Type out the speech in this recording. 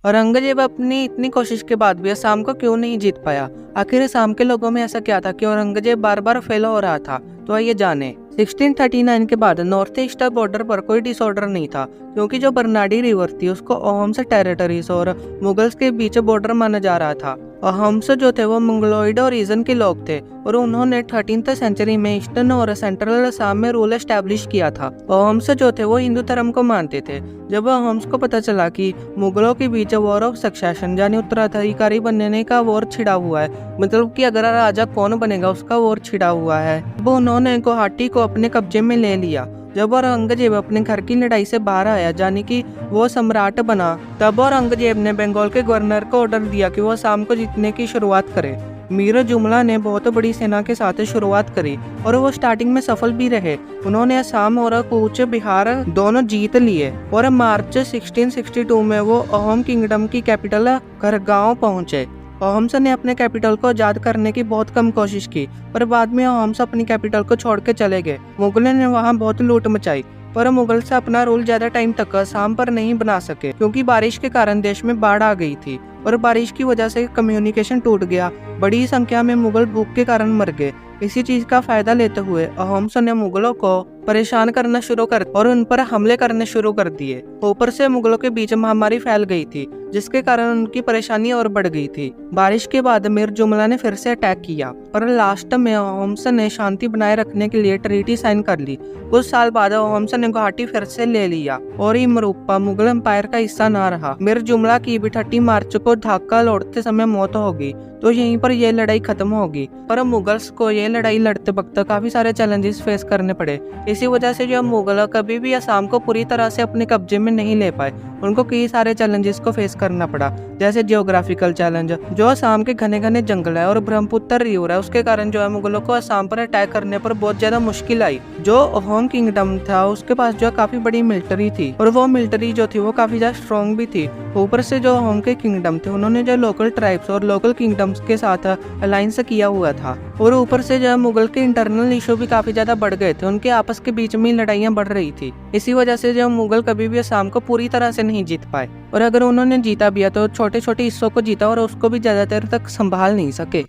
औरंगजेब अपनी इतनी कोशिश के बाद भी असम को क्यों नहीं जीत पाया? आखिर असम के लोगों में ऐसा क्या था कि औरंगजेब बार बार फेल हो रहा था? तो आइए जाने। 1639 के बाद नॉर्थ ईस्ट बॉर्डर पर कोई डिसऑर्डर नहीं था, क्योंकि जो बरनाडी रिवर थी उसको अहोम्स टेरिटरीज और मुगल्स के बीच बॉर्डर माना जा रहा था। अहोम्स जो थे वो मंगलोइड और रीजन के लोग थे और उन्होंने 13th सेंचुरी में ईस्टर्न और सेंट्रल असम में रूल एस्टेब्लिश किया था। अहोम्स जो थे वो हिंदू धर्म को मानते थे। जब अहोम्स को पता चला कि मुगलों के बीच वॉर ऑफ सक्सेशन यानी उत्तराधिकारी बनने का वॉर छिड़ा हुआ है, मतलब कि अगर राजा कौन बनेगा उसका वॉर छिड़ा हुआ है, वो उन्होंने गुवाहाटी को अपने कब्जे में ले लिया। जब औरंगजेब अपने घर की लड़ाई से बाहर आया, यानी कि वो सम्राट बना, तब औरंगजेब ने बंगाल के गवर्नर को ऑर्डर दिया कि वो असम को जीतने की शुरुआत करे। मीर जुमला ने बहुत बड़ी सेना के साथ शुरुआत करी और वो स्टार्टिंग में सफल भी रहे। उन्होंने असम और कूच बिहार दोनों जीत लिए और मार्च 1662 में वो अहोम किंगडम की कैपिटल खरगांव पहुंचे। अहोम्स ने अपने कैपिटल को आजाद करने की बहुत कम कोशिश की, पर बाद में अहोम्स अपनी कैपिटल को छोड़ के चले गए। मुगलों ने वहां बहुत लूट मचाई, पर मुगल्स अपना रूल ज्यादा टाइम तक असम पर नहीं बना सके, क्योंकि बारिश के कारण देश में बाढ़ आ गई थी और बारिश की वजह से कम्युनिकेशन टूट गया। बड़ी संख्या में मुगल भूख के कारण मर गए। इसी चीज का फायदा लेते हुए अहोम्स ने मुगलों को परेशान करना शुरू कर और उन पर हमले करने शुरू कर दिए। ऊपर से मुगलों के बीच महामारी फैल गई थी, जिसके कारण उनकी परेशानी और बढ़ गई थी। बारिश के बाद मीर जुमला ने फिर से अटैक किया और लास्ट में अहोम्स ने शांति बनाए रखने के लिए ट्रीटी साइन कर ली। कुछ साल बाद अहोम्स ने गुवाहाटी फिर से ले लिया और इमरूपा मुगल एम्पायर का हिस्सा न रहा। मीर जुमला की भी 30 मार्च को ढाका लौटते समय मौत होगी, तो यहीं पर यह लड़ाई खत्म होगी। पर मुगल्स को यह लड़ाई लड़ते वक्त काफी सारे चैलेंजेस फेस करने पड़े। इसी वजह से जो मुगल कभी भी असम को पूरी तरह से अपने कब्जे में नहीं ले पाए। उनको कई सारे चैलेंजेस को फेस करना पड़ा, जैसे जियोग्राफिकल चैलेंज, जो असम के घने घने जंगल है और ब्रह्मपुत्र रिवर है, उसके कारण जो है मुगलों को असम पर अटैक करने पर बहुत ज्यादा मुश्किल आई। जो अहोम किंगडम था उसके पास जो काफी बड़ी मिलिट्री थी और वो मिलिट्री जो थी वो काफी ज्यादा स्ट्रॉन्ग भी थी। ऊपर से जो अहोम के किंगडम थे उन्होंने जो लोकल ट्राइब्स और लोकल किंगडम्स के साथ अलायंस किया हुआ था, और ऊपर से जो मुगल के इंटरनल इशू भी काफी ज्यादा बढ़ गए थे। उनके आपस के बीच में लड़ाइयां बढ़ रही थी। इसी वजह से जो मुगल कभी भी असम को पूरी तरह से नहीं जीत पाए, और अगर उन्होंने जीता भी है तो छोटे छोटे हिस्सों को जीता और उसको भी ज्यादा देर तक संभाल नहीं सके।